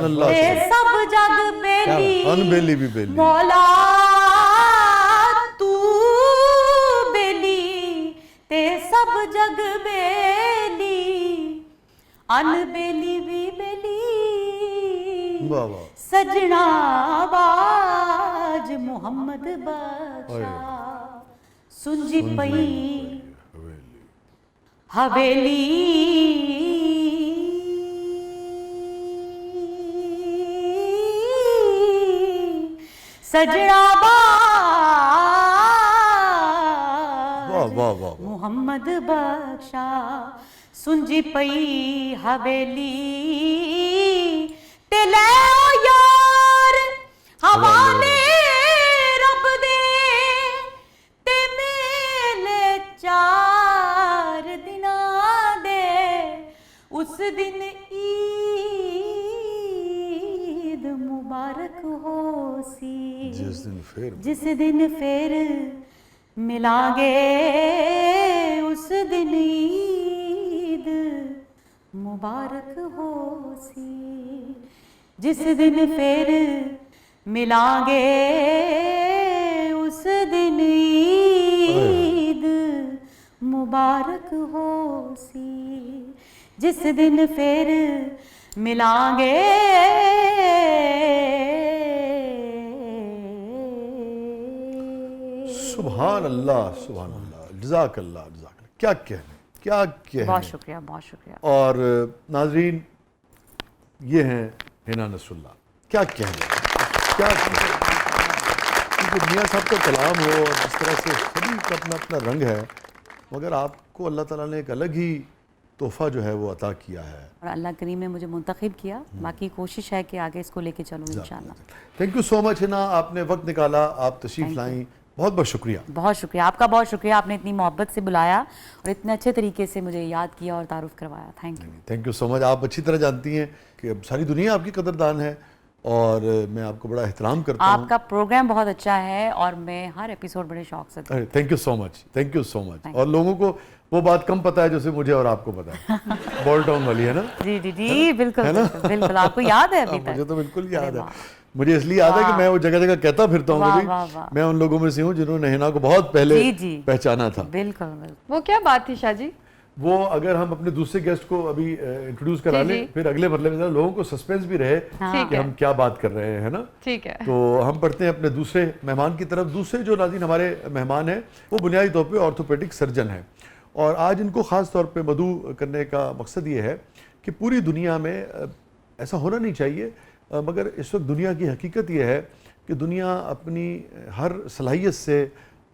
سبحان اللہ تے سب جگ بیلی ان بیلی بھی بیلی مولا تو بیلی تے سب جگ بیلی ان بیلی بھی بیلی واہ واہ سجنا باج محمد بخشا سنجی پئی حویلی سجنا باج واہ واہ محمد بخشا سنجی پئی حویلی تے لے او یار حوالے رب دے تے میلے 4 دناں دے اس دن عید مبارک ہو سی جس دن پھر ملیں گے اس دن عید مبارک ہو سی جس دن پھر ملیں گے اس دن عید مبارک ہو سی جس دن پھر ملیں گے سبحان اللہ سبحان اللہ جزاک اللہ جزاک اللہ کیا کہنے کیا کہنے بہت شکریہ بہت شکریہ اور ناظرین یہ ہیں حنا نصر اللہ کیا کہنے کیا کہنے کیونکہ میاں صاحب کا کلام ہو اور اس طرح سے سبھی کا اپنا اپنا رنگ ہے مگر آپ کو اللہ تعالیٰ نے ایک الگ ہی تحفہ جو ہے وہ عطا کیا ہے اور اللہ کریم نے مجھے منتخب کیا باقی کوشش ہے کہ آگے اس کو لے کے چلوں انشاءاللہ تھینک یو سو مچ حنا آپ نے وقت نکالا آپ تشریف لائیں بہت بہت شکریہ بہت شکریہ آپ کا بہت شکریہ آپ نے اتنی محبت سے بلایا اور اتنے اچھے طریقے سے مجھے یاد کیا اور تعارف کروایا تھینک یو سو مچ آپ اچھی طرح جانتی ہیں کہ اب ساری دنیا آپ کی قدردان ہے اور میں آپ کو بڑا احترام کرتا ہوں آپ کا پروگرام بہت اچھا ہے اور میں ہر ایپیسوڈ بڑے شوق سے thank you so much thank you so much اور لوگوں کو وہ بات کم پتہ ہے جیسے مجھے اور آپ کو پتہ ہے بال ٹاؤن والی ہے نا جی جی جی بالکل بالکل آپ کو یاد ہے ابھی تک مجھے تو بالکل یاد ہے مجھے اس لیے یاد ہے کہ میں وہ جگہ جگہ کہتا پھرتا ہوں کہ میں ان لوگوں میں سے ہوں جنہوں نے حنا کو بہت پہلے پہچانا تھا بالکل وہ کیا بات تھی شاہ جی وہ اگر ہم اپنے دوسرے گیسٹ کو ابھی انٹروڈیوس کرا لیں پھر اگلے مرحلے میں لوگوں کو سسپینس بھی رہے کہ ہم کیا بات کر رہے ہیں نا ٹھیک ہے تو ہم پڑھتے ہیں اپنے دوسرے مہمان کی طرف دوسرے جو ناظرین ہمارے مہمان ہیں وہ بنیادی طور پہ آرتھوپیڈک سرجن ہیں اور آج ان کو خاص طور پہ مدعو کرنے کا مقصد یہ ہے کہ پوری دنیا میں ایسا ہونا نہیں چاہیے مگر اس وقت دنیا کی حقیقت یہ ہے کہ دنیا اپنی ہر صلاحیت سے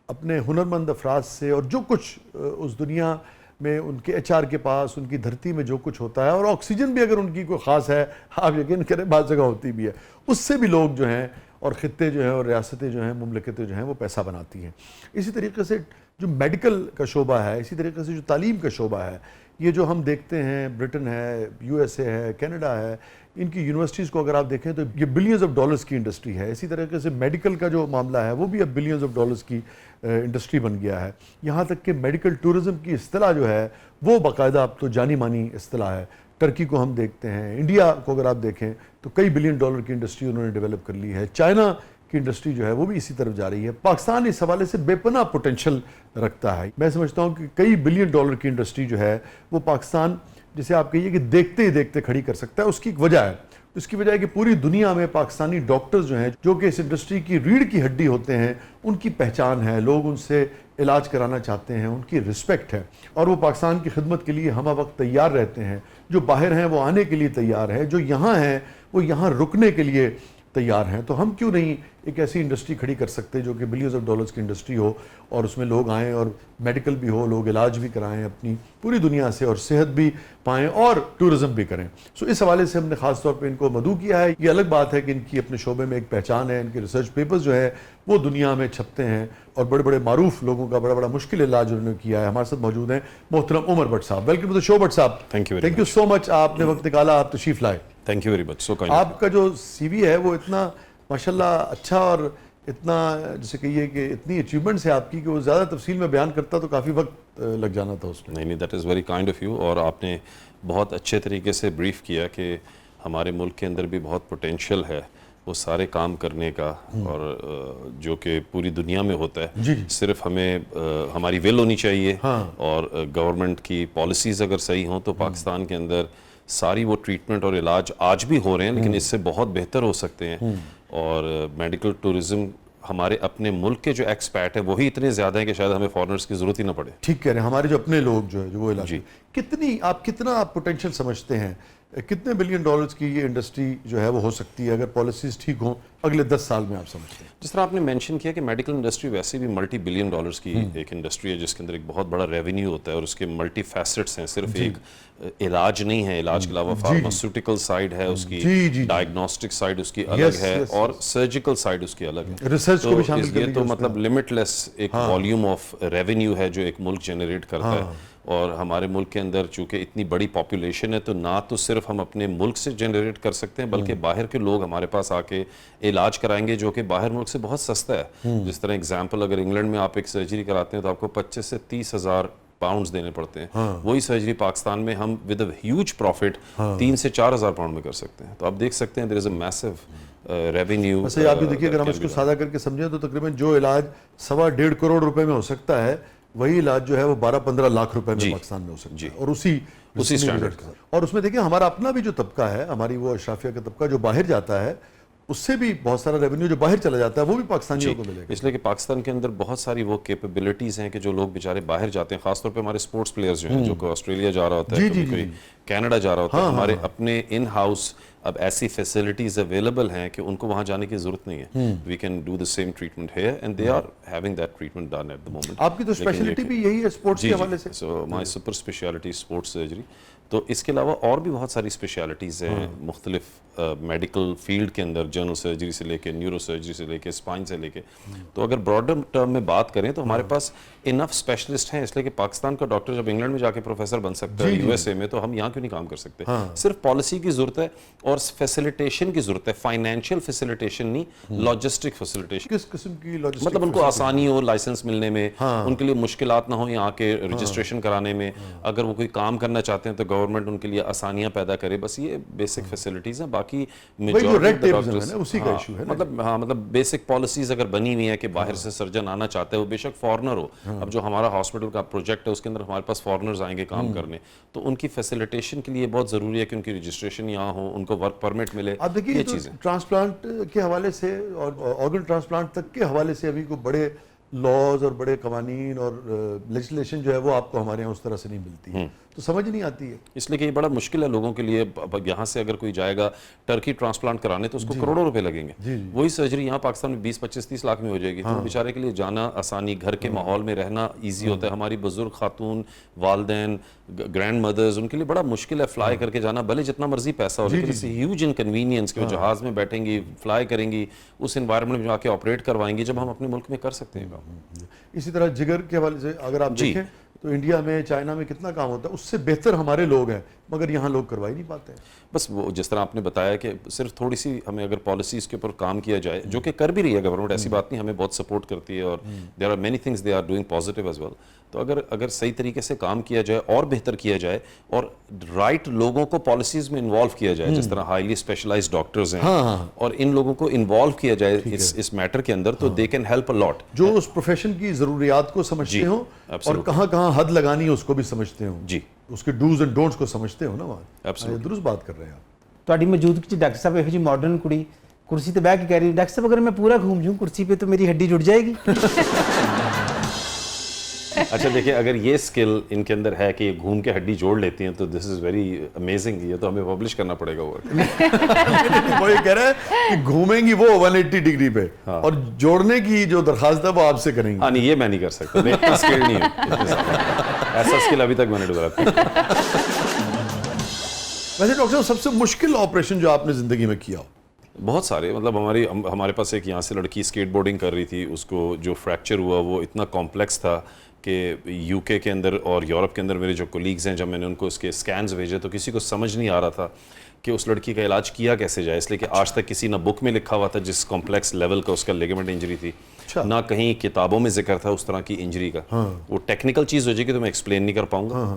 اپنے ہنرمند افراد سے اور جو کچھ اس دنیا میں ان کے ایچ آر کے پاس ان کی دھرتی میں جو کچھ ہوتا ہے اور آکسیجن بھی اگر ان کی کوئی خاص ہے آپ یقین کریں بعض جگہ ہوتی بھی ہے اس سے بھی لوگ جو ہیں اور خطے جو ہیں اور ریاستیں جو ہیں مملکتیں جو ہیں وہ پیسہ بناتی ہیں اسی طریقے سے جو میڈیکل کا شعبہ ہے اسی طریقے سے جو تعلیم کا شعبہ ہے یہ جو ہم دیکھتے ہیں برٹن ہے یو ایس اے ہے کینیڈا ہے ان کی یونیورسٹیز کو اگر آپ دیکھیں تو یہ بلینز آف ڈالرز کی انڈسٹری ہے اسی طریقے سے میڈیکل کا جو معاملہ ہے وہ بھی اب بلینز آف ڈالرز کی انڈسٹری بن گیا ہے یہاں تک کہ میڈیکل ٹورزم کی اصطلاح جو ہے وہ باقاعدہ اب تو جانی مانی اصطلاح ہے ٹرکی کو ہم دیکھتے ہیں انڈیا کو اگر آپ دیکھیں تو کئی بلین ڈالر کی انڈسٹری انہوں نے ڈیولپ کر لی ہے چائنا کی انڈسٹری جو ہے وہ بھی اسی طرف جا رہی ہے پاکستان اس حوالے سے بے پناہ پوٹینشل رکھتا ہے میں سمجھتا ہوں کہ کئی بلین ڈالر کی انڈسٹری جو ہے وہ پاکستان جسے آپ کہیے کہ دیکھتے ہی دیکھتے کھڑی کر سکتا ہے اس کی ایک وجہ ہے اس کی وجہ ہے کہ پوری دنیا میں پاکستانی ڈاکٹرز جو ہیں جو کہ اس انڈسٹری کی ریڑھ کی ہڈی ہوتے ہیں ان کی پہچان ہے لوگ ان سے علاج کرانا چاہتے ہیں ان کی رسپیکٹ ہے اور وہ پاکستان کی خدمت کے لیے ہمہ وقت تیار رہتے ہیں جو باہر ہیں وہ آنے کے لیے تیار ہیں جو یہاں ہیں وہ یہاں رکنے کے لیے تیار ہیں تو ہم کیوں نہیں ایک ایسی انڈسٹری کھڑی کر سکتے جو کہ بلینز آف ڈالرز کی انڈسٹری ہو اور اس میں لوگ آئیں اور میڈیکل بھی ہو لوگ علاج بھی کرائیں اپنی پوری دنیا سے اور صحت بھی پائیں اور ٹورزم بھی کریں سو اس حوالے سے ہم نے خاص طور پہ ان کو مدعو کیا ہے یہ الگ بات ہے کہ ان کی اپنے شعبے میں ایک پہچان ہے ان کے ریسرچ پیپرز جو ہے وہ دنیا میں چھپتے ہیں اور بڑے بڑے معروف لوگوں کا بڑا بڑا مشکل علاج انہوں نے کیا ہے ہمارے ساتھ موجود ہیں محترم عمر بٹ صاحب welcome to the show Butt صاحب تھینک یو سو مچ آپ نے وقت نکالا آپ تشریف لائے thank you very much so kind آپ کا جو سی وی ہے وہ اتنا ماشاءاللہ اچھا اور اتنا جسے کہیے کہ اتنی اچیومنٹس ہے آپ کی کہ وہ زیادہ تفصیل میں بیان کرتا تو کافی وقت لگ جانا تھا اس میں نہیں that is very kind of you اور آپ نے بہت اچھے طریقے سے بریف کیا کہ ہمارے ملک کے اندر بھی بہت پوٹینشیل ہے وہ سارے کام کرنے کا، اور جو کہ پوری دنیا میں ہوتا ہے. صرف ہمیں ہماری ول ہونی چاہیے، اور گورنمنٹ کی پالیسیز اگر صحیح ہوں تو پاکستان کے اندر ساری وہ ٹریٹمنٹ اور علاج آج بھی ہو رہے ہیں، لیکن اس سے بہت بہتر ہو سکتے ہیں. اور میڈیکل ٹورزم ہمارے اپنے ملک کے جو ایکسپیٹ ہیں وہی اتنے زیادہ ہیں کہ شاید ہمیں فارنرز کی ضرورت ہی نہ پڑے. ٹھیک کہہ رہے ہیں. ہمارے جو اپنے لوگ جو ہے جو وہ علاج کتنا آپ پوٹینشیل سمجھتے ہیں، کتنے بلین ڈالرز کی یہ انڈسٹری جو ہے وہ ہو سکتی ہے اگر پالیسیز ٹھیک ہوں اگلے 10 سال میں آپ سمجھتے ہیں؟ جس طرح آپ نے مینشن کیا کہ میڈیکل انڈسٹری ویسے بھی ملٹی بلین ڈالرز کی ایک انڈسٹری ہے، جس کے اندر ایک بہت بڑا ریونیو ہوتا ہے، اور اس کے ملٹی فیسٹس ہیں. صرف ایک علاج نہیں ہے، علاج کے علاوہ فارماسیوٹیکل سائیڈ ہے اس کی، ڈائگنوسٹک سائیڈ اس کی الگ ہے، اور سرجیکل سائیڈ اس کی الگ ہے. ریسرچ کو بھی شامل کر یہ تو مطلب لمٹ لیس ایک والیوم آف ریونیو ہے جو ایک ملک جنریٹ کرتا ہے. اور ہمارے ملک کے اندر چونکہ اتنی بڑی پاپولیشن ہے تو نہ تو صرف ہم اپنے ملک سے جنریٹ کر سکتے ہیں بلکہ باہر کے لوگ ہمارے پاس آ کے علاج کرائیں گے جو کہ باہر ملک سے بہت سستا ہے. جس طرح اگزامپل اگر انگلینڈ میں آپ ایک سرجری کراتے ہیں تو آپ کو 25 سے 30 ہزار پاؤنڈز دینے پڑتے ہیں. وہی سرجری پاکستان میں ہم ود اے ہیوج پروفٹ 3 سے 4 ہزار پاؤنڈ میں کر سکتے ہیں. تو آپ دیکھ سکتے ہیں دیر از اے میسو ریونیو. ویسے آپ بھی دیکھیے اگر ہم اس کو سادہ کر کے سمجھیں تو تقریباً جو علاج 1.25 کروڑ روپے میں ہو سکتا ہے وہی علاج جو ہے وہ 12-15 لاکھ روپے میں پاکستان میں ہو سکتا ہے، اور اسی اسٹینڈرڈ کا. اور اس میں دیکھیں ہمارا اپنا بھی جو طبقہ ہے، ہماری وہ اشرافیہ کا طبقہ جو باہر جاتا ہے، اس سے بھی بہت سارا ریونیو جو باہر چلا جاتا ہے وہ بھی پاکستانیوں کو ملے گا. اس لیے کہ پاکستان کے اندر بہت ساری وہ کیپیبلٹیز ہیں کہ جو لوگ بیچارے باہر جاتے ہیں، خاص طور پہ ہمارے اسپورٹس پلیئرز جو ہیں، جو کہ آسٹریلیا جا رہا ہوتا ہے، کوئی کینیڈا جا رہا ہوتا ہے، ہمارے اپنے ان ہاؤس اب ایسی فیسلٹیز اویلیبل ہیں کہ ان کو وہاں جانے کی ضرورت نہیں ہے. We can do the same treatment here and they are having that treatment done at the moment. آپ کی تو اسپیشلٹی بھی یہی ہے اسپورٹس کے حوالے سے؟ سو مائی سپر اسپیشلٹی اسپورٹس سرجری. تو اس کے علاوہ اور بھی بہت ساری اسپیشلٹیز ہیں مختلف میڈیکل فیلڈ کے اندر، جنرل سرجری سے لے کے نیورو سرجری سے لے کے اسپائن سے لے کے. تو اگر براڈر ٹرم میں بات کریں تو ہمارے پاس انف اسپیشلسٹ ہیں، اس لیے کہ پاکستان کا ڈاکٹر جب انگلینڈ میں جا کے پروفیسر بن سکتا ہے یو ایس اے میں، تو ہم یہاں کیوں نہیں کام کر سکتے؟ صرف پالیسی کی ضرورت ہے اور فیسیلیٹیشن کی ضرورت ہے، فائنینشیل فیسیلیٹیشن نہیں، لاجسٹک فیسیلیٹیشن. کس قسم کی لاجسٹک؟ مطلب ان کو آسانی ہو لائسنس ملنے میں، ان کے لیے مشکلات نہ ہو یہاں کے رجسٹریشن کرانے میں. اگر وہ کوئی کام کرنا چاہتے ہیں تو گورنمنٹ ان کے لیے آسانیاں پیدا کرے. بس یہ بیسک فیسلٹیز ہیں. باقی مطلب بیسک پالیسیز اگر بنی ہوئی ہیں کہ باہر سے سرجن آنا چاہتا ہے، وہ بے شک فارنر ہو. اب جو ہمارا ہاسپٹل کا پروجیکٹ ہے اس کے اندر ہمارے پاس فارنرز آئیں گے کام کرنے، تو ان کی فیسیلیٹیشن کے لیے بہت ضروری ہے کہ ان کی رجسٹریشن یہاں ہو، ان کو ورک پرمٹ ملے. آپ دیکھیے ٹرانسپلانٹ کے حوالے سے اور آرگن ٹرانسپلانٹ تک کے حوالے سے ابھی کو بڑے لاز اور بڑے قوانین اور لیجسلیشن جو ہے وہ آپ کو ہمارے یہاں اس طرح سے نہیں ملتی ہے، تو سمجھ نہیں آتی ہے. اس لیے کہ یہ بڑا مشکل ہے لوگوں کے لیے. یہاں سے اگر کوئی جائے گا ٹرکی ٹرانسپلانٹ کرانے تو اس کو کروڑوں روپے لگیں گے. وہی سرجری یہاں پاکستان میں 20-25-30 لاکھ میں ہو جائے گی. تو بیچارے کے لیے جانا آسانی، گھر کے ماحول میں رہنا ایزی ہوتا ہے. ہماری بزرگ خاتون، والدین، گرینڈ مدرز، ان کے لیے بڑا مشکل ہے فلائی کر کے جانا، بھلے جتنا مرضی پیسہ ہو، لیکن اس ہیوج انکنوینئنس کہ وہ جہاز میں بیٹھیں گی، فلائی کریں گی، اس انوائرمنٹ میں جا کے آپریٹ کروائیں گی، جب ہم اپنے ملک میں کر سکتے ہیں. اسی طرح جگر کے حوالے سے اگر آپ دیکھیں تو انڈیا میں، چائنا میں کتنا کام ہوتا ہے، اس سے بہتر ہمارے لوگ ہیں مگر یہاں لوگ کروا ہی نہیں پاتے ہیں. بس وہ جس طرح آپ نے بتایا کہ صرف تھوڑی سی ہمیں اگر پالیسیز کے اوپر کام کیا جائے، جو کہ کر بھی رہی ہے گورنمنٹ، ایسی بات نہیں، ہمیں بہت سپورٹ کرتی ہے اور there are many things they are doing positive as well. تو اگر صحیح طریقے سے کام کیا جائے اور بہتر کیا جائے اور رائٹ لوگوں کو پالیسیز میں انوالو کیا جائے، جس طرح ہائیلی اسپیشلائزڈ ڈاکٹرز ہیں، اور ان لوگوں کو انوالو کیا جائے اس میٹر کے اندر، تو دے کین ہیلپ اے لاٹ. جو اس پروفیشن کی ضروریات کو سمجھتے ہوں اور کہاں کہاں حد لگانی ہے اس کو بھی سمجھتے ہوں، جی اس کے ڈوز اینڈ ڈونٹس کو سمجھتے ہو نا. وہاں درست بات کر رہے ہیں آپ. تہاڈی موجودگی ڈاکٹر صاحب ایک جی ماڈرن کڑی کرسی تے بیٹھ کے کہہ رہی ڈاکٹر صاحب اگر میں پورا گھوم جاؤں کرسی پہ تو میری ہڈی جڑ جائے گی. اچھا دیکھیں، اگر یہ اسکل ان کے اندر ہے کہ یہ گھوم کے ہڈی جوڑ لیتی ہیں تو دس از ویری امیزنگ. یہ تو ہمیں پبلش کرنا پڑے گا. وہ یہ کہہ رہا ہے کہ گھومیں گی وہ 180 ڈگری پہ اور جوڑنے کی جو درخواست ہے وہ آپ سے کریں گے. ہاں نہیں، یہ میں نہیں کر سکتا، میں اتنا اسکل نہیں ہوں. ایسا اسکل ابھی تک میں نے ڈیولپ کیا. ویسے ڈاکٹر صاحب سب سے مشکل آپریشن جو آپ نے زندگی میں کیا ہو؟ بہت سارے. مطلب ہمارے پاس ایک یہاں سے لڑکی اسکیٹ بورڈنگ کر رہی تھی، اس کو جو فریکچر ہوا وہ اتنا کمپلیکس تھا کہ یو کے اندر اور یورپ کے اندر میرے جو کولیگز ہیں، جب میں نے ان کو اس کے اسکینز بھیجے تو کسی کو سمجھ نہیں آ رہا تھا کہ اس لڑکی کا علاج کیا کیسے جائے. اس لیے کہ آج تک کسی نہ بک میں لکھا ہوا تھا جس کمپلیکس لیول کا اس کا لیگمنٹ انجری تھی، نہ کہیں کتابوں میں ذکر تھا اس طرح کی انجری کا. وہ ٹیکنیکل چیز ہو جائے گی تو میں ایکسپلین نہیں کر پاؤں گا.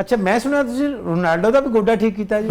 ਅੱਛਾ, ਮੈਂ ਸੁਣਿਆ ਤੁਸੀਂ ਰੋਨਾਲਡੋ ਦਾ ਵੀ ਗੋਡਾ ਠੀਕ ਕੀਤਾ ਜੀ।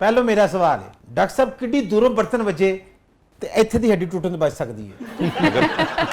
ਪਹਿਲੋ ਮੇਰਾ ਸਵਾਲ ਹੈ, ਡਾਕਟਰ ਸਾਹਿਬ ਕਿੱਡੀ ਦੂਰੋਂ ਬਰਤਨ ਵੱਜੇ ਤੇ ਇੱਥੇ ਦੀ ਹੱਡੀ ਟੁੱਟਣ ਤੋਂ ਬਚ ਸਕਦੀ ਹੈ?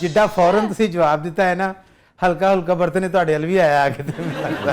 ਜਿੱਡਾ ਫੌਰਨ ਤੁਸੀਂ ਜਵਾਬ ਦਿੱਤਾ ਹੈ ਨਾ, ਹਲਕਾ ਹਲਕਾ ਬਰਤਨ ਹੀ ਤੁਹਾਡੇ ਵੱਲ ਵੀ ਆਇਆ ਆ ਕੇ ਤੇ ਮੈਨੂੰ ਲੱਗਦਾ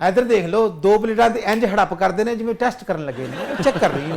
ਇੱਧਰ ਦੇਖ ਲਓ, 2 ਪਲੇਟਾਂ ਤੇ ਇੰਜ ਹੜੱਪ ਕਰਦੇ ਨੇ ਜਿਵੇਂ ਟੈਸਟ ਕਰਨ ਲੱਗੇ ਨੇ। ਚੈੱਕ ਕਰ ਰਹੀ ਹਾਂ।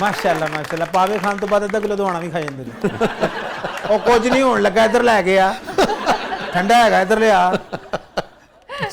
ਮਾਸ਼ਾਅੱਲਾ ਮਾਸ਼ਾਅੱਲਾ, ਪਾਵੇ ਖਾਣ ਤੋਂ ਬਾਅਦ ਅੱਧਾ ਕਿਲੋ ਦਵਾਣਾ ਵੀ ਖਾ ਜਾਂਦੇ ਨੇ। ਉਹ ਕੁਝ ਨਹੀਂ ਹੋਣ ਲੱਗਾ, ਇੱਧਰ ਲੈ ਕੇ ਆ, ਠੰਡਾ ਹੈਗਾ, ਇੱਧਰ ਲਿਆ।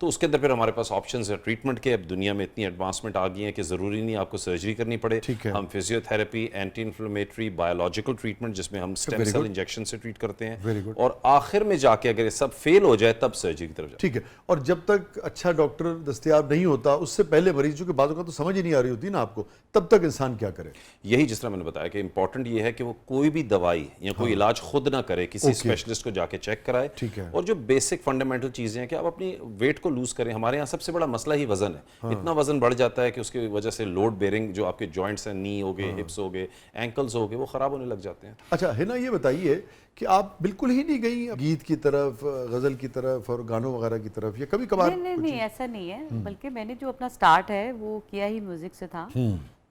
تو اس کے اندر پھر ہمارے پاس آپشنز ہیں ٹریٹمنٹ کے. اب دنیا میں اتنی ایڈوانسمنٹ آ گئی ہیں کہ ضروری نہیں آپ کو سرجری کرنی پڑے. ہم physiotherapy, anti inflammatory, biological treatment جس میں ہم اسٹیم سیل انجیکشن سے ٹریٹ کرتے ہیں, اور آخر میں جا کے اگر یہ سب فیل ہو جائے تب سرجری کی طرف جائے. ٹھیک ہے. اور جب تک اچھا ڈاکٹر دستیاب نہیں ہوتا اس سے پہلے مریض جو کہ بعض اوقات تو سمجھ ہی نہیں آ رہی ہوتی نا آپ کو, تب تک انسان کیا کرے؟ یہی جس طرح میں نے بتایا کہ امپورٹنٹ یہ ہے کہ وہ کوئی بھی دوائی یا کوئی علاج خود نہ کرے, کسی اسپیشلسٹ کو جا کے چیک کرائے. اور جو بیسک فنڈامنٹل چیزیں ہیں کہ آپ اپنی ویٹ کو لوز کریں. ہمارے یہاں سب سے بڑا مسئلہ ہی وزن ہے. اتنا وزن بڑھ جاتا ہے کہ اس کی وجہ سے لوڈ بیئرنگ جو آپ کے جوائنٹس ہیں, نی ہو گئے, ہپس ہو گئے, اینکلز ہو گئے, وہ خراب ہونے لگ جاتے ہیں. اچھا ہنا یہ بتائیے کہ آپ بالکل ہی نہیں گئی گیت کی طرف, غزل کی طرف اور گانوں وغیرہ کی طرف, یا کبھی کبھار؟ نہیں ایسا نہیں ہے, بلکہ میں نے جو اپنا سٹارٹ ہے وہ کیا ہی میوزک سے تھا.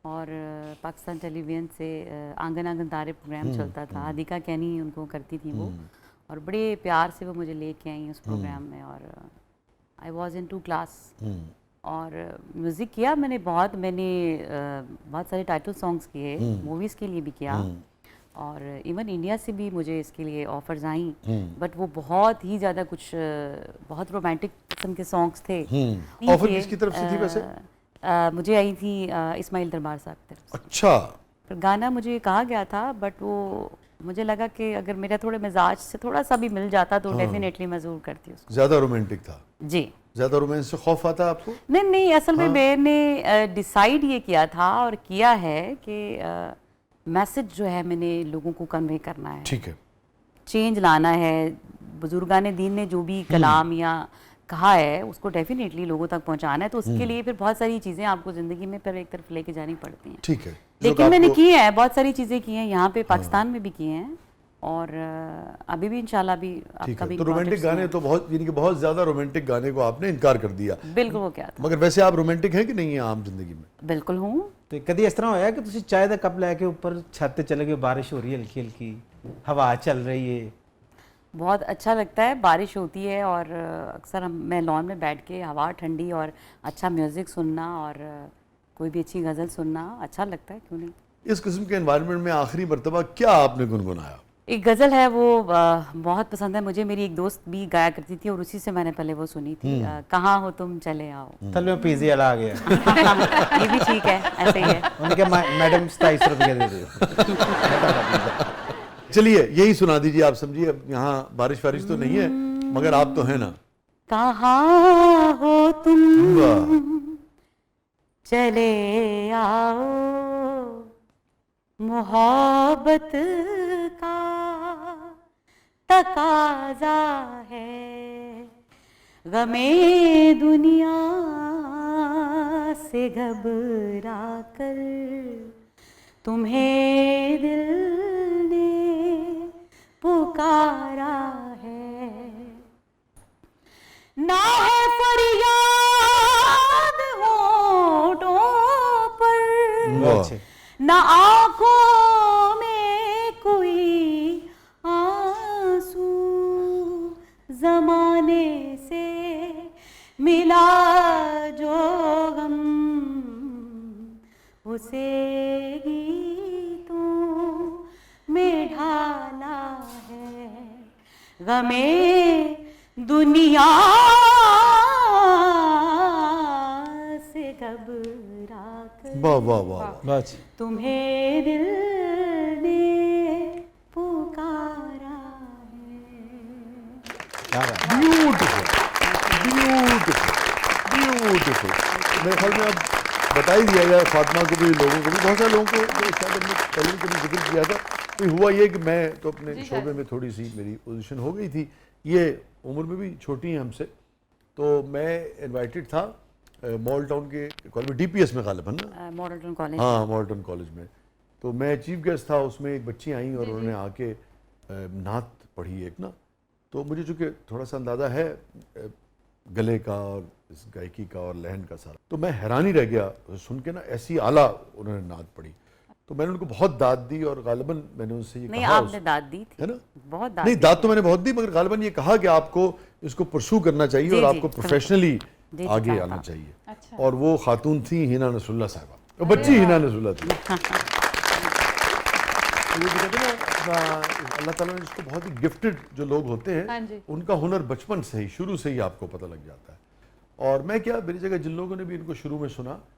اور پاکستان ٹیلی ویژن سے آنگن آنگن تارے پروگرام چلتا تھا, ہادیکا کینی ان کو کرتی تھی وہ, اور بڑے پیار سے وہ مجھے لے کے آئیں اس پروگرام میں. اور آئی واز ان 2 کلاس, اور میوزک کیا میں نے بہت سارے ٹائٹل سانگس کیے, موویز کے لیے بھی کیا, اور ایون انڈیا سے بھی مجھے اس کے لیے آفرز آئیں, بٹ وہ بہت ہی زیادہ کچھ بہت رومانٹک قسم کے سانگس تھے. آفر کس کی طرف سے تھی ویسے؟ مجھے آئی تھی اسماعیل دربار صاحب کی طرف. اچھا. گانا مجھے کہا گیا تھا, بٹ وہ مجھے لگا کہ اگر میرا تھوڑے مزاج سے تھوڑا سا بھی مل جاتا تو ڈیفینیٹلی میں ضرور کرتی اس کو. زیادہ رومانٹک تھا؟ جی. زیادہ رومانس سے خوف آتا آپ کو؟ نہیں, اصل میں میں نے ڈیسائیڈ یہ کیا تھا اور کیا ہے کہ میسج جو ہے میں نے لوگوں کو کنوے کرنا ہے. ٹھیک ہے. چینج لانا ہے. بزرگان دین نے جو بھی کلام یا کہا ہے اس کو ڈیفینیٹلی لوگوں تک پہنچانا ہے, تو اس کے لیے پھر بہت ساری چیزیں آپ کو زندگی میں پھر ایک طرف لے کے جانی پڑتی ہیں. ٹھیک ہے. لیکن میں نے کی ہے, بہت ساری چیزیں کی ہیں یہاں پہ پاکستان میں بھی کی ہیں, اور ابھی بھی انشاءاللہ بھی آپ کا بھی. تو رومانٹک گانے تو بہت, یعنی کہ بہت زیادہ رومانٹک گانے کو آپ نے انکار کر دیا. بالکل. وہ کیا تھا. مگر ویسے آپ رومانٹک ہیں کہ نہیں ہیں عام زندگی میں؟ بالکل ہوں. تو کدی اس طرح ہویا کہ تسی چائے دا کپ لے کے اوپر چھت تے چلے گئے, بارش ہو رہی ہے ہلکی ہلکی, ہوا چل رہی ہے, بہت اچھا لگتا ہے, بارش ہوتی ہے, اور اکثر میں لان میں بیٹھ کے ہوا ٹھنڈی اور اچھا میوزک سننا اور کوئی بھی اچھی غزل سننا اچھا لگتا ہے, کیوں نہیں. اس قسم کے انوائرمنٹ میں آخری مرتبہ کیا آپ نے گنگنایا؟ ایک غزل ہے وہ بہت پسند ہے مجھے, میری ایک دوست بھی گایا کرتی تھی اور اسی سے میں نے پہلے وہ سنی تھی, کہاں ہو تم چلے آؤ. تھلے میں پیزی والا آ گیا. یہ بھی ٹھیک ہے, ایسے ہی ہے. انہوں نے کہا میڈم 27 روپے دے دو. چلیے یہی سنا دیجیے آپ. سمجھیے اب یہاں بارش وارش تو نہیں ہے مگر آپ تو ہیں نا. کہاں ہو تم چلے آؤ, محبت کا تقاضا ہے, غمے دنیا سے گھبرا کر تمہیں دل نے پکارا ہے. نہ ہے فریاد ہونٹوں پر, نہ آنکھوں میں کوئی آنسو, زمانے سے ملا جو غم اسے گیتوں میں ڈھالا ہے. غمے دنیا سے گھبرا کر واہ واہ واہ, تمہیں دل نے پکارا ہے. بیوٹیفل. میرے خیال میں اب بتا ہی دیا گیا فاطمہ کو بھی, لوگوں کو بھی, بہت سارے لوگوں کو شاید ہم نے پہلے بھی کبھی ذکر کیا تھا. تو ہوا یہ کہ میں تو اپنے شعبے میں تھوڑی سی میری پوزیشن ہو گئی تھی, یہ عمر میں بھی چھوٹی ہیں ہم سے, تو میں انوائٹڈ تھا مال ٹاؤن کے کالج میں, ڈی پی ایس میں غالباً نا, ماڈرن کالج. ہاں ماڈرن کالج میں. تو میں چیف گیسٹ تھا, اس میں ایک بچی آئیں اور انہوں نے آ کے نعت پڑھی ایک نا, تو مجھے چونکہ تھوڑا سا اندازہ ہے گلے کا اور اس گائیکی کا اور لہن کا سارا, تو میں حیران ہی رہ گیا سن کے نا, ایسی اعلیٰ انہوں نے نعت پڑھی. تو میں نے ان کو بہت داد دی, اور غالباً میں نے ان سے یہ کہا, نہیں آپ نے داد دی تھی, ہے نا, بہت داد. نہیں داد تو میں نے بہت دی, مگر غالباً یہ کہا کہ آپ کو اس کو پرسو کرنا چاہیے اور آپ کو پروفیشنلی آگے آنا چاہیے. اور وہ خاتون تھیں ہینا نصر اللہ صاحبہ, بچی ہینا نصر اللہ تھی. یہ بھی کہتے ہیں نا اللہ تعالیٰ نے اس کو بہت ہی گفٹڈ جو لوگ ہوتے ہیں ان کا ہنر بچپن سے ہی, شروع سے ہی آپ کو پتہ لگ جاتا ہے. اور میں کیا میری جگہ جن لوگوں نے بھی ان کو شروع میں سنا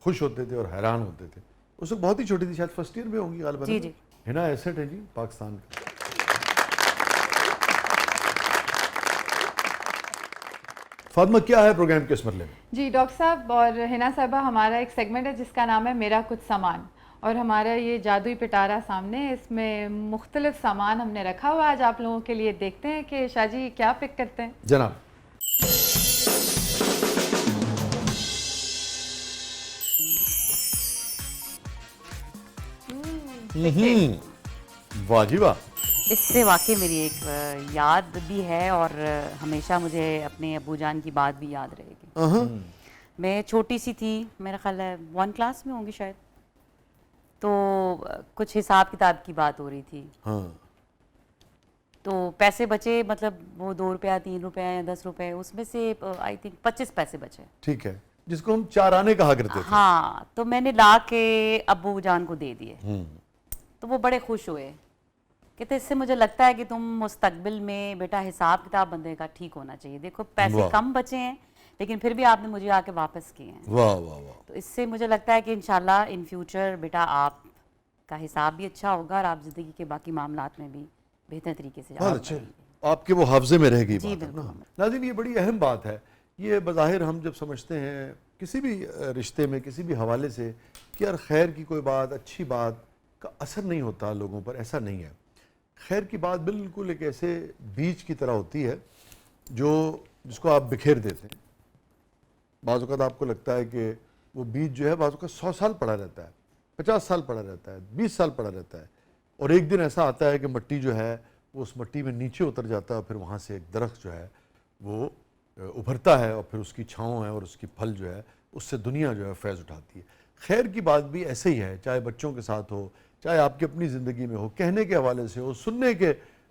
خوش ہوتے تھے اور حیران ہوتے تھے. اس وقت بہت ہی چھوٹی تھی, شاید فرسٹ ایئر میں ہوں گی غالباً. جی جی. ہنا ایسٹ ہے جی پاکستان کا. فاطمہ کیا ہے پروگرام کے اس مرحلے میں؟ جی ڈاکٹر صاحب اور حنا صاحبہ, ہمارا ایک سیگمنٹ ہے جس کا نام ہے میرا کچھ سامان, اور ہمارا یہ جادوئی پٹارا سامنے, اس میں مختلف سامان ہم نے رکھا ہوا. آج آپ لوگوں کے لیے دیکھتے ہیں کہ شاہ جی کیا پک کرتے ہیں. جناب. واہ جی واہ. اس سے واقعی میری ایک یاد بھی ہے اور ہمیشہ مجھے اپنے ابو جان کی بات بھی یاد رہے گی. میں چھوٹی سی تھی, میرا خیال ہے 1 کلاس میں ہوں گی شاید, تو کچھ حساب کتاب کی بات ہو رہی تھی. تو پیسے بچے, مطلب وہ 2 روپیہ 3 روپیہ یا 10 روپے, اس میں سے آئی تھنک 25 پیسے بچے. ٹھیک ہے, جس کو ہم 4 آنے کہا کرتے تھے. ہاں, تو میں نے لا کے ابو جان کو دے دیے. تو وہ بڑے خوش ہوئے, کہتے اس سے مجھے لگتا ہے کہ تم مستقبل میں بیٹا حساب کتاب بندے کا ٹھیک ہونا چاہیے. دیکھو پیسے کم بچے ہیں لیکن پھر بھی آپ نے مجھے آ کے واپس کیے ہیں. واہ واہ واہ. تو اس سے مجھے لگتا ہے کہ انشاءاللہ ان فیوچر بیٹا آپ کا حساب بھی اچھا ہوگا اور آپ زندگی کے باقی معاملات میں بھی بہتر طریقے سے بہت اچھا, آپ کے وہ حافظے میں رہ گئی جی بات. بالکل. ناظرین یہ بڑی اہم بات ہے. یہ بظاہر ہم جب سمجھتے ہیں کسی بھی رشتے میں کسی بھی حوالے سے کہ یار خیر کی کوئی بات, اچھی بات کا اثر نہیں ہوتا لوگوں پر, ایسا نہیں ہے. خیر کی بات بالکل ایک ایسے بیج کی طرح ہوتی ہے جس کو آپ بکھیر دیتے ہیں. بعض اوقات آپ کو لگتا ہے کہ وہ بیج جو ہے بعض اوقات 100 سال پڑا رہتا ہے, 50 سال پڑا رہتا ہے, 20 سال پڑا رہتا ہے, اور ایک دن ایسا آتا ہے کہ مٹی جو ہے وہ اس مٹی میں نیچے اتر جاتا ہے, اور پھر وہاں سے ایک درخت جو ہے وہ ابھرتا ہے, اور پھر اس کی چھاؤں ہے اور اس کی پھل جو ہے اس سے دنیا جو ہے فیض اٹھاتی ہے. خیر کی بات بھی ایسے ہی ہے, چاہے بچوں کے ساتھ ہو, چاہے آپ کی اپنی زندگی میں ہو, کہنے کے حوالے سے ہو, سننے کے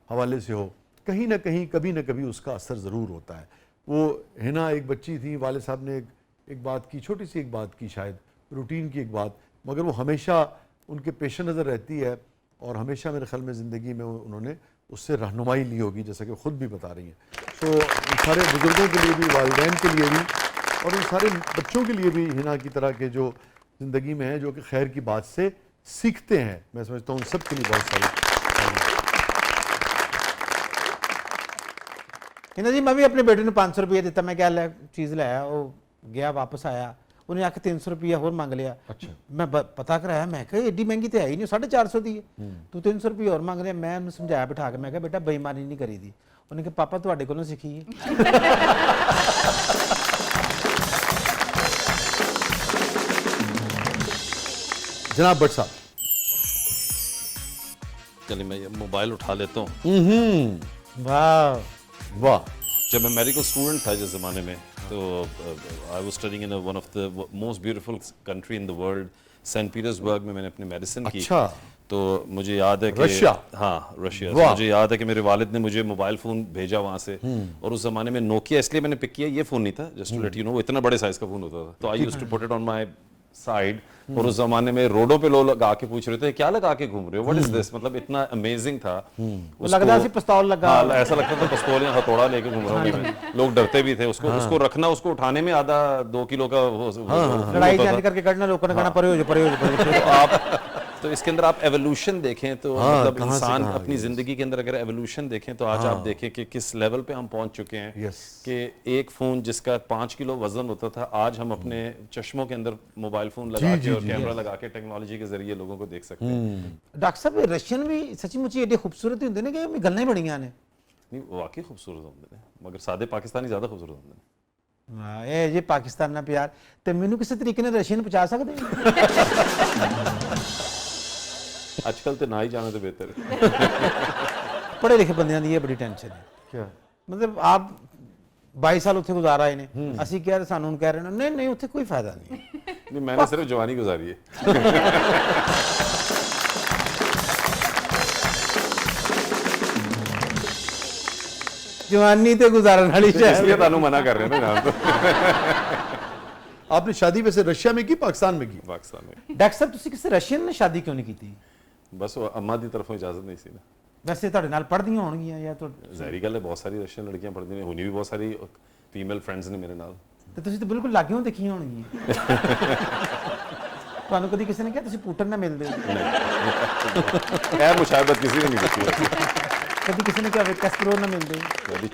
حوالے سے ہو, کہیں نہ کہیں کبھی نہ کبھی اس کا اثر ضرور ہوتا ہے. وہ ہنا ایک بچی تھی, والد صاحب نے ایک بات کی, چھوٹی سی ایک بات کی, شاید روٹین کی ایک بات, مگر وہ ہمیشہ ان کے پیش نظر رہتی ہے, اور ہمیشہ میرے خیال میں زندگی میں انہوں نے اس سے رہنمائی لی ہوگی, جیسا کہ خود بھی بتا رہی ہیں. تو ان سارے بزرگوں کے لیے بھی, والدین کے لیے بھی, اور ان سارے بچوں کے لیے بھی ہنا کی طرح کے جو زندگی میں ہیں جو کہ خیر کی بات سے سیکھتے ہیں, میں سمجھتا ہوں ان سب کے لیے بہت ساری. جی میں بھی اپنے بیٹے نے 500 روپیہ دیتا, میں کیا چیز لایا, وہ گیا واپس آیا, انہیں آ کے 300 روپیہ اور مانگ لیا. میں پتا کرایا, میں کہا ایڈی مہنگی تو ہے ہی نہیں, 450 دی ہے, تو 300 روپیہ اور مانگ لیا. میں انہوں سمجھایا بٹھا کے, میں کہا بیٹا بےایمانی نہیں کری دی. انہوں نے کہا پاپا تواڈے کولوں سیکھی ہے. جناب بٹ صاحب. چلیے میں یہ موبائل اٹھا لیتا ہوں. واہ واہ. جب میں میڈیکل اسٹوڈنٹ تھا جس زمانے میں, تو I was studying in one of the most beautiful country in the world, Saint Petersburg میں میں نے اپنی میڈیسن کی. اچھا. تو مجھے یاد ہے کہ رشیا. ہاں رشیا. مجھے یاد ہے کہ میرے والد نے مجھے موبائل فون بھیجا وہاں سے, اور اس زمانے میں نوکیا اس لیے میں نے پک کیا, یہ فون نہیں تھا, just to let you know, وہ اتنا بڑے سائز کا فون ہوتا تھا. تو I used to put it on my side, اور اس زمانے میں روڈوں پہ لوگ لگا کے پوچھ رہے تھے کیا لگا کے گھوم رہے ہو, وٹ از دس, مطلب اتنا امیزنگ تھا. لگتا سی پستول لگا, ایسا لگتا تھا پستول یا ہتھوڑا لے کے گھوم رہا ہوں. لوگ ڈرتے بھی تھے اس کو رکھنا, اس کو اٹھانے میں آدھا 2 کلو کا لڑائی جان کر کے کرنا, لوگوں نے کہنا پرے ہو جائے. آپ تو اس کے اندر آپ ایوولوشن دیکھیں تو مطلب انسان اپنی زندگی کے اندر اگر ایوولوشن دیکھیں تو آج آپ دیکھیں کہ کس لیول پہ ہم پہنچ چکے ہیں, کہ ایک فون جس کا 5 کلو وزن ہوتا تھا, آج ہم اپنے چشموں کے اندر موبائل فون لگا کے اور کیمرہ لگا کے ٹیکنالوجی کے ذریعے لوگوں کو دیکھ سکتے ہیں. ڈاکٹر صاحب رشین بھی سچی مچی ایڈے خوبصورت ہوتے ہیں کہ گلیں بڑیاں نے. نہیں واقعی خوبصورت ہوتے ہیں, مگر سادے پاکستانی زیادہ خوبصورت ہوتے ہیں. اے جی پاکستان نہ پیار تے مینوں کسی طریقے نے رشین پہنچا سکدے ہیں؟ آج کل تو نہ ہی جانا تو بہتر ہے. پڑھے لکھے بندیاں دی یہ بڑی ٹینشن ہے. کیا مطلب آپ 22 سال اتنے گزارا آئے نے, اسی کہہ رہے سانوں کہہ رہے ہیں نہیں اتنے کوئی فائدہ نہیں. نہیں میں نے صرف جوانی گزاری ہے. جوانی تے گزارن والی اس لیے تانوں منع کر رہے ہیں نا. آپ نے شادی ویسے رشیا میں کی پاکستان میں کی؟ پاکستان میں. ڈاکٹر صاحب تسی کسی رشین نے شادی کیوں نہیں کی تھی؟ بس وہ اماں دی طرفوں اجازت نہیں سی نا. ਵੈਸੇ ਤੁਹਾਡੇ ਨਾਲ ਪੜ੍ਹਦੀਆਂ ਹੋਣਗੀਆਂ ਜਾਂ ਜ਼ਾਹਿਰੀ ਗੱਲ ਹੈ ਬਹੁਤ ਸਾਰੀ ਰਸ਼ੀਅਨ ਲੜਕੀਆਂ ਪੜ੍ਹਦੀਆਂ ਨੇ, ਹੁਣੀ ਵੀ ਬਹੁਤ ਸਾਰੀ ਫੀਮੇਲ ਫਰੈਂਡਸ ਨੇ ਮੇਰੇ ਨਾਲ। ਤੇ ਤੁਸੀਂ ਤਾਂ ਬਿਲਕੁਲ ਲਾਗਿਓਂ ਦੇਖੀਆਂ ਹੋਣਗੀਆਂ। ਤੁਹਾਨੂੰ ਕਦੀ ਕਿਸੇ ਨੇ ਕਿਹਾ ਤੁਸੀਂ ਪੂਟਨ ਨਾਲ ਮਿਲਦੇ ਹੋ? ਇਹ ਮੁਸ਼ਾਹਬਤ ਕਿਸੇ ਨੇ ਨਹੀਂ ਕੀਤੀ। ਕਦੀ ਕਿਸੇ ਨੇ ਕਿਹਾ ਕੈਸਪਰੋ ਨਾਲ ਮਿਲਦੇ ਹੋ? ਮੇਰੀ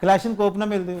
ਕਲਾਸ਼ਨਕੋਵ ਨਾਲ ਮਿਲਦੇ ਹੋ?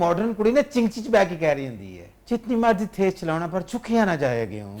ਮਾਡਰਨ ਕੁੜੀ ਨਾ ਚਿੰਚੀ ਚ ਬੈ ਕੇ ਕਹਿ ਰਹੀ ਹੁੰਦੀ ਹੈ ਜਿਤਨੀ ਮਰਜ਼ੀ ਤੇਜ਼ ਚਲਾਉਣਾ ਪਰ ਚੁੱਕਿਆ ਨਾ ਜਾਏਗਾ ਹੂੰ।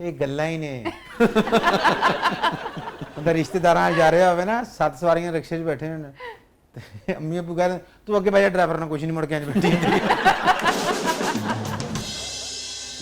ਇਹ ਗੱਲਾਂ ਹੀ ਨੇ। ਉਹਦਾ ਰਿਸ਼ਤੇਦਾਰਾਂ ਜਾ ਰਿਹਾ ਹੋਵੇ ਨਾ 7 ਸਵਾਰੀਆਂ ਰਿਕਸ਼ੇ 'ਚ ਬੈਠੇ ਹੋਣ ਤੇ ਅੰਮੀ ਅੱਬੂ ਕਹਿੰਦੇ ਤੂੰ ਅੱਗੇ ਬਹਿ ਜਾ ਡਰਾਈਵਰ ਨਾਲ ਕੁਝ ਨਹੀਂ ਮੁੜ ਕੇ ਅੱਜ ਬੈਠੀ।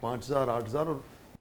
5,000 8,000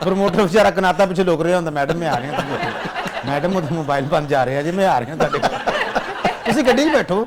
ਪ੍ਰਮੋਟਰ ਵਿਚਾਰਾ ਕਨਾਤਾ ਪਿੱਛੇ ਲੁਕ ਰਿਹਾ ਹੁੰਦਾ, ਮੈਡਮ ਮੈਂ ਆ ਰਿਹਾ, ਮੈਡਮ ਉਹ ਮੋਬਾਈਲ ਬੰਦ ਜਾ ਰਿਹਾ ਜੀ, ਮੈਂ ਆ ਰਿਹਾ ਤੁਹਾਡੇ ਕੋਲ, ਤੁਸੀਂ ਗੱਡੀ 'ਚ ਬੈਠੋ,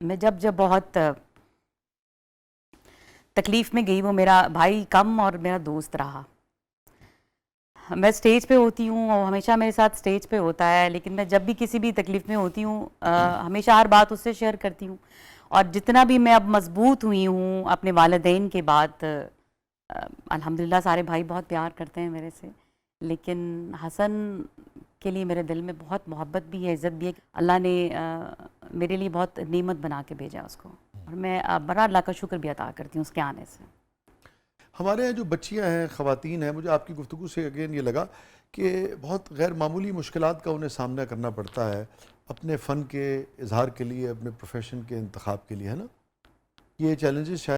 میں جب بہت تکلیف میں گئی، وہ میرا بھائی کم اور میرا دوست رہا. میں اسٹیج پہ ہوتی ہوں اور ہمیشہ میرے ساتھ اسٹیج پہ ہوتا ہے، لیکن میں جب بھی کسی بھی تکلیف میں ہوتی ہوں ہمیشہ ہر بات اس سے شیئر کرتی ہوں. اور جتنا بھی میں اب مضبوط ہوئی ہوں اپنے والدین کے بعد، الحمدللہ سارے بھائی بہت پیار کرتے ہیں میرے سے، لیکن حسن کے لیے میرے دل میں بہت محبت بھی ہے، عزت بھی ہے. اللہ نے میرے لیے بہت نعمت بنا کے بھیجا اس کو، اور میں بڑا اللہ کا شکر بھی ادا کرتی ہوں اس کے آنے سے. ہمارے یہاں جو بچیاں ہیں، خواتین ہیں، مجھے آپ کی گفتگو سے اگین یہ لگا کہ بہت غیر معمولی مشکلات کا انہیں سامنا کرنا پڑتا ہے اپنے فن کے اظہار کے لیے، اپنے پروفیشن کے انتخاب کے لیے، ہے نا. یہ چیلنجز شاید